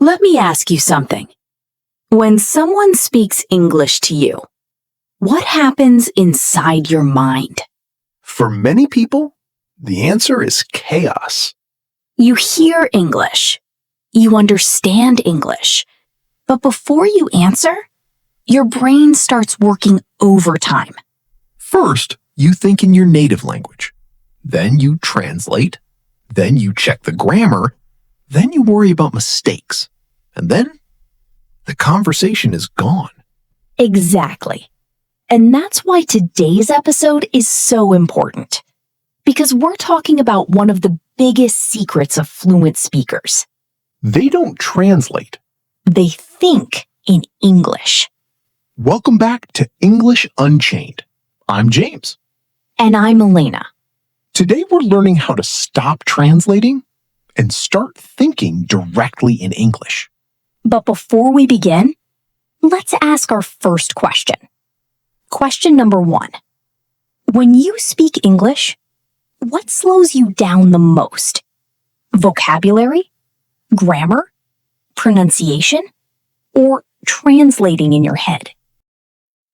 Let me ask you something. When someone speaks English to you, what happens inside your mind? For many people, the answer is chaos. You hear English. You understand English. But before you answer, your brain starts working overtime. First, you think in your native language. Then you translate. Then you check the grammar. Then you worry about mistakes. And then the conversation is gone. Exactly. And that's why today's episode is so important. Because we're talking about one of the biggest secrets of fluent speakers. They don't translate. They think in English. Welcome back to English Unchained. I'm James. And I'm Elena. Today we're learning how to stop translating and start thinking directly in English. But before we begin, let's ask our first question. Question number 1. When you speak English, what slows you down the most? Vocabulary? Grammar? Pronunciation? Or translating in your head?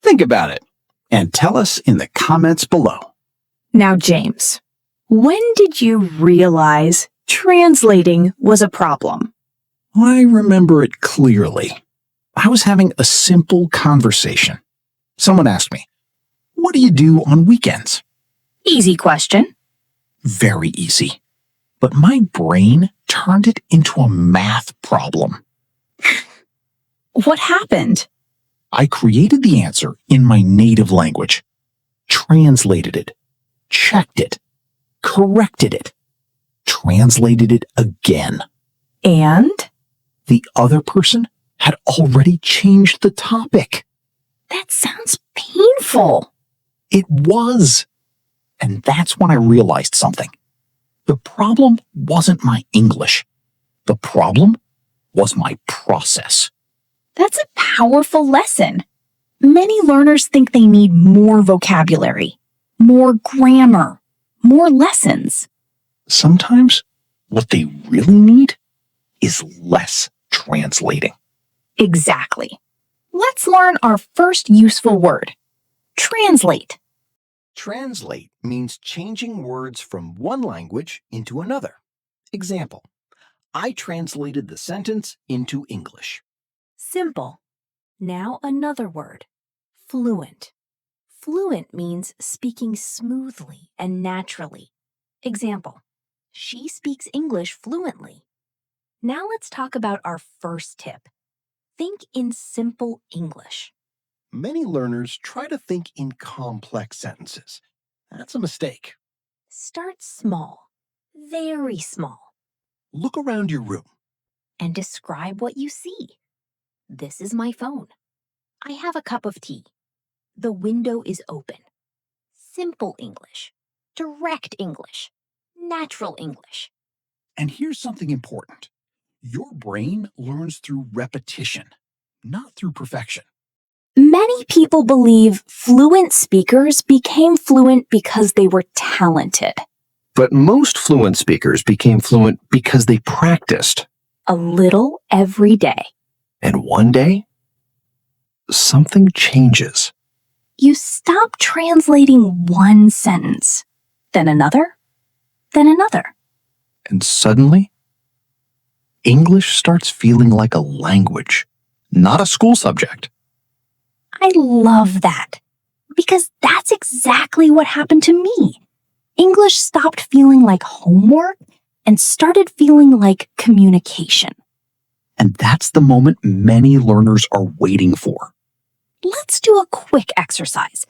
Think about it and tell us in the comments below. Now, James, when did you realize translating was a problem? I remember it clearly. I was having a simple conversation. Someone asked me, "What do you do on weekends?" Easy question. Very easy. But my brain turned it into a math problem. What happened? I created the answer in my native language, translated it, checked it, corrected it, translated it again. And? The other person had already changed the topic. That sounds painful. It was. And that's when I realized something. The problem wasn't my English. The problem was my process. That's a powerful lesson. Many learners think they need more vocabulary, more grammar, more lessons. Sometimes what they really need is less translating. Exactly. Let's learn our first useful word. Translate. Translate means changing words from one language into another. Example, I translated the sentence into English. Simple. Now another word. Fluent. Fluent means speaking smoothly and naturally. Example, she speaks English fluently. Now let's talk about our first tip. Think in simple English. Many learners try to think in complex sentences. That's a mistake. Start small, very small, Look around your room. and describe what you see. This is my phone. I have a cup of tea. The window is open. Simple English, direct English, natural English. And here's something important. Your brain learns through repetition, not through perfection. Many people believe fluent speakers became fluent because they were talented. But most fluent speakers became fluent because they practiced. A little every day. And one day, something changes. You stop translating one sentence, then another, then another. And suddenly, English starts feeling like a language, not a school subject. I love that because that's exactly what happened to me. English stopped feeling like homework and started feeling like communication. And that's the moment many learners are waiting for. Let's do a quick exercise.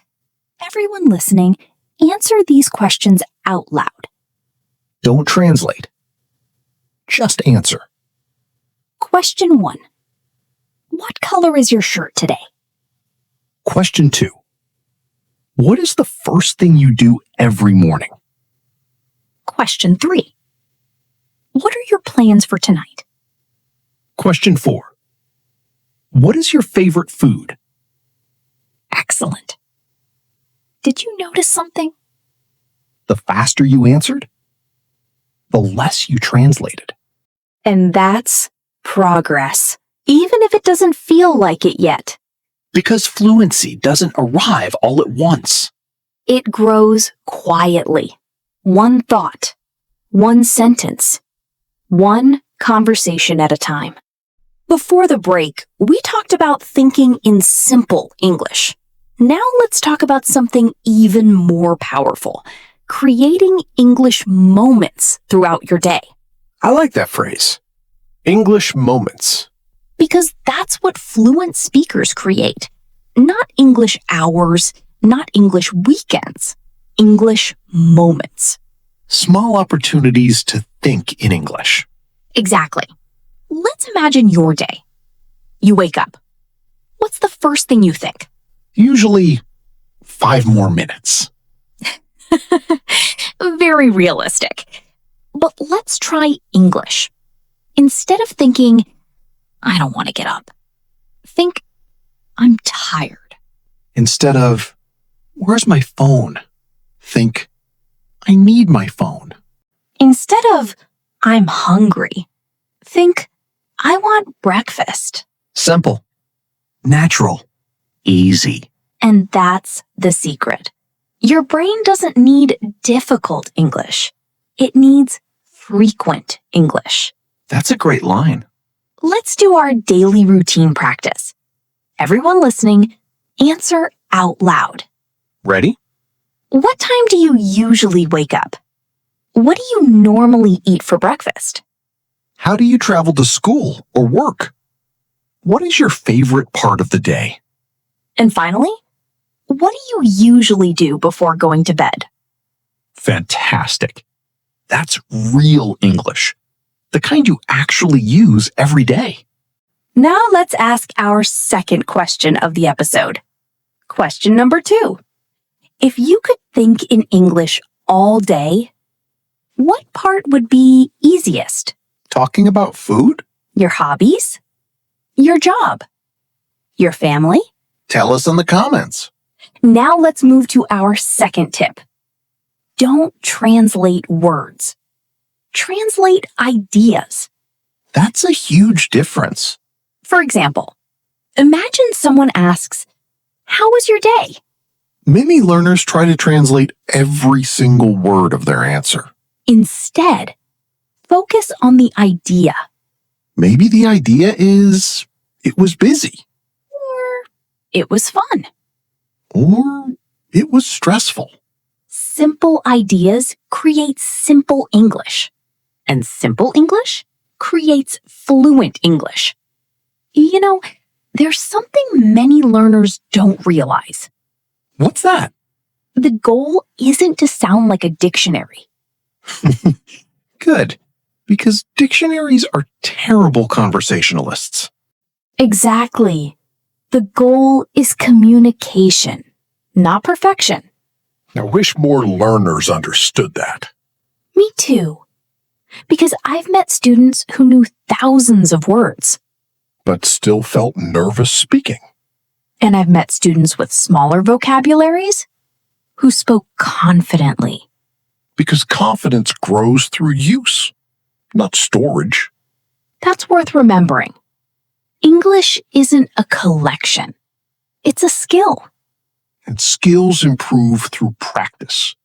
Everyone listening, answer these questions out loud. Don't translate. Just answer. Question 1. What color is your shirt today? Question 2. What is the first thing you do every morning? Question 3. What are your plans for tonight? Question 4. What is your favorite food? Excellent. Did you notice something? The faster you answered, the less you translated. And that's Progress, even if it doesn't feel like it yet. Because fluency doesn't arrive all at once. It grows quietly. One thought, one sentence, one conversation at a time. Before the break, we talked about thinking in simple English. Now let's talk about something even more powerful, creating English moments throughout your day. I like that phrase. English moments. Because that's what fluent speakers create. Not English hours, not English weekends. English moments. Small opportunities to think in English. Exactly. Let's imagine your day. You wake up. What's the first thing you think? Usually 5 more minutes. Very realistic. But let's try English. Instead of thinking, I don't want to get up, think, I'm tired. Instead of, where's my phone? Think, I need my phone. Instead of, I'm hungry, think, I want breakfast. Simple. Natural. Easy. And that's the secret. Your brain doesn't need difficult English. It needs frequent English. That's a great line. Let's do our daily routine practice. Everyone listening, answer out loud. Ready? What time do you usually wake up? What do you normally eat for breakfast? How do you travel to school or work? What is your favorite part of the day? And finally, what do you usually do before going to bed? Fantastic. That's real English. The kind you actually use every day. Now let's ask our second question of the episode. Question number 2. If you could think in English all day, what part would be easiest? Talking about food? Your hobbies? Your job? Your family? Tell us in the comments. Now let's move to our second tip. Don't translate words. Translate ideas. That's a huge difference. For example, imagine someone asks, how was your day? Many learners try to translate every single word of their answer. Instead, focus on the idea. Maybe the idea is, it was busy. Or it was fun. Or it was stressful. Simple ideas create simple English. And simple English creates fluent English. You know, there's something many learners don't realize. What's that? The goal isn't to sound like a dictionary. Good, because dictionaries are terrible conversationalists. Exactly. The goal is communication, not perfection. I wish more learners understood that. Me too. Because I've met students who knew thousands of words. But still felt nervous speaking. And I've met students with smaller vocabularies who spoke confidently. Because confidence grows through use, not storage. That's worth remembering. English isn't a collection. It's a skill. And skills improve through practice,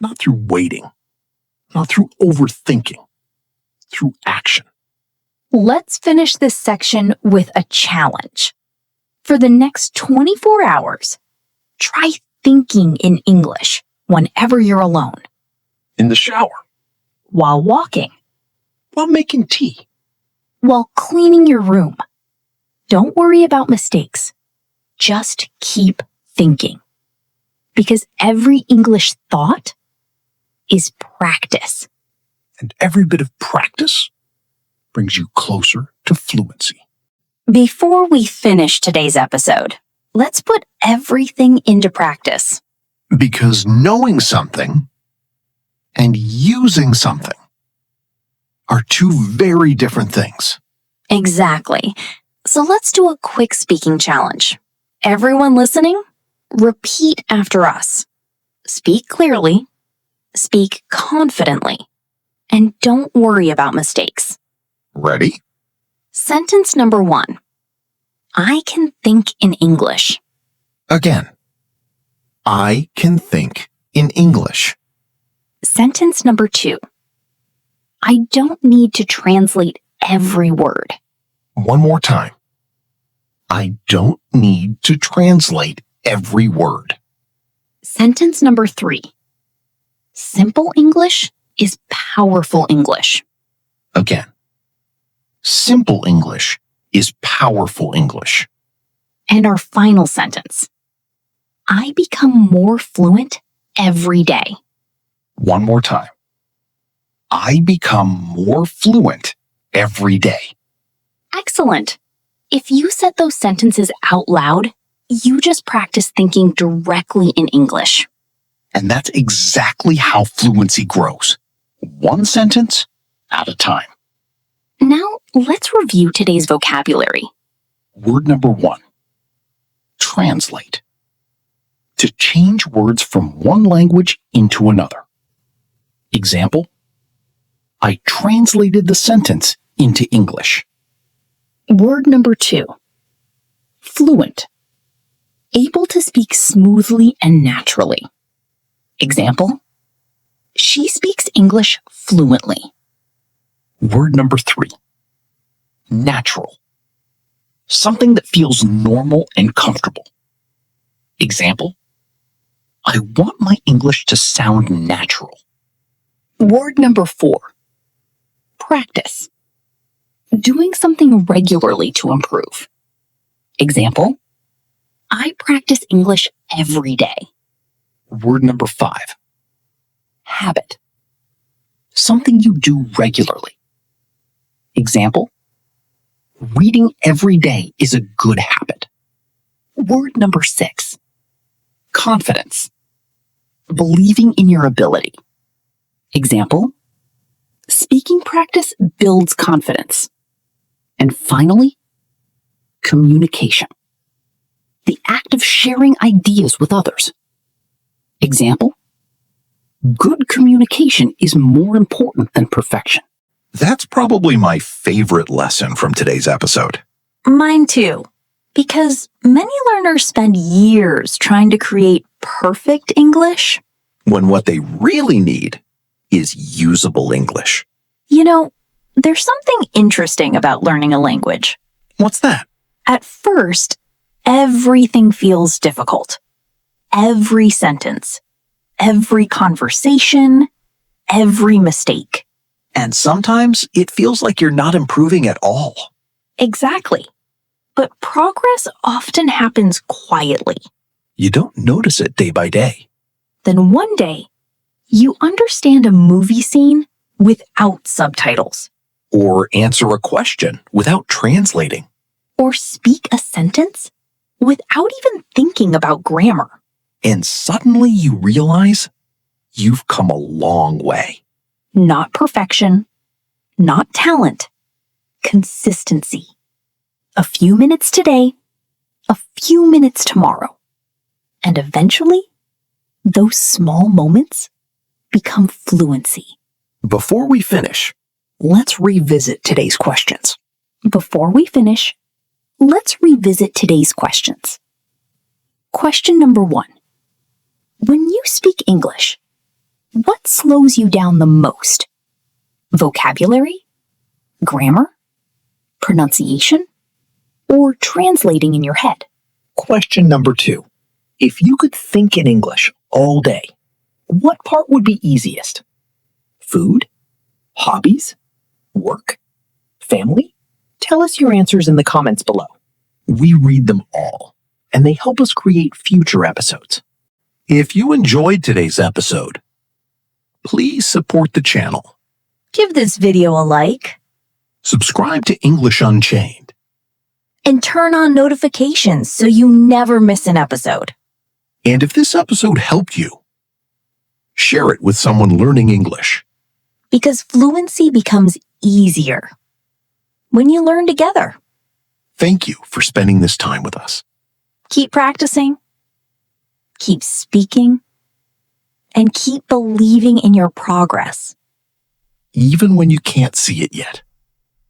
not through waiting, not through overthinking, through action. Let's finish this section with a challenge. For the next 24 hours, try thinking in English whenever you're alone, In the shower, while walking, while making tea, while cleaning your room. Don't worry about mistakes. Just keep thinking. Because every English thought is practice. and every bit of practice brings you closer to fluency. Before we finish today's episode, let's put everything into practice. Because knowing something and using something are two very different things. Exactly. So let's do a quick speaking challenge. Everyone listening, repeat after us. Speak clearly, speak confidently, and don't worry about mistakes. Ready? Sentence number 1. I can think in English. Again, I can think in English. Sentence number 2. I don't need to translate every word. One more time. I don't need to translate every word. Sentence number 3. Simple English is powerful English. Again, simple English is powerful English. And our final sentence. I become more fluent every day. One more time. I become more fluent every day. Excellent. If you said those sentences out loud, you just practice thinking directly in English. And that's exactly how fluency grows. One sentence at a time. Now, let's review today's vocabulary. Word number 1. Translate. To change words from one language into another. Example, I translated the sentence into English. Word number 2. Fluent. Able to speak smoothly and naturally. Example, she speaks English fluently. Word number 3. Natural. Something that feels normal and comfortable. Example, I want my English to sound natural. Word number 4. Practice. Doing something regularly to improve. Example, I practice English every day. Word number 5. Habit. Something you do regularly. Example, reading every day is a good habit. Word number 6. Confidence. Believing in your ability. Example, speaking practice builds confidence. And finally, communication. The act of sharing ideas with others. Example, good communication is more important than perfection. That's probably my favorite lesson from today's episode. Mine too. Because many learners spend years trying to create perfect English. When what they really need is usable English. You know, there's something interesting about learning a language. What's that? At first, everything feels difficult. Every sentence, every conversation, every mistake. And sometimes it feels like you're not improving at all. Exactly. But progress often happens quietly. You don't notice it day by day. Then one day, you understand a movie scene without subtitles. Or answer a question without translating. Or speak a sentence without even thinking about grammar. And suddenly you realize you've come a long way. Not perfection, not talent, consistency. A few minutes today, a few minutes tomorrow. And eventually, those small moments become fluency. Before we finish, let's revisit today's questions. Before we finish, let's revisit today's questions. Question number 1. When you speak English, what slows you down the most? Vocabulary? Grammar? Pronunciation? Or translating in your head? Question number 2. If you could think in English all day, what part would be easiest? Food? Hobbies? Work? Family? Tell us your answers in the comments below. We read them all, and they help us create future episodes. If you enjoyed today's episode, please support the channel. Give this video a like. Subscribe to English Unchained. And turn on notifications so you never miss an episode. And if this episode helped you, share it with someone learning English. Because fluency becomes easier when you learn together. Thank you for spending this time with us. Keep practicing, keep speaking, and keep believing in your progress. Even when you can't see it yet.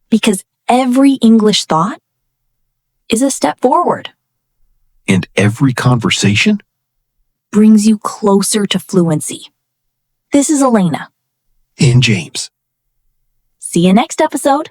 Because every English thought is a step forward. And every conversation Brings you closer to fluency. This is Elena. and James. See you next episode.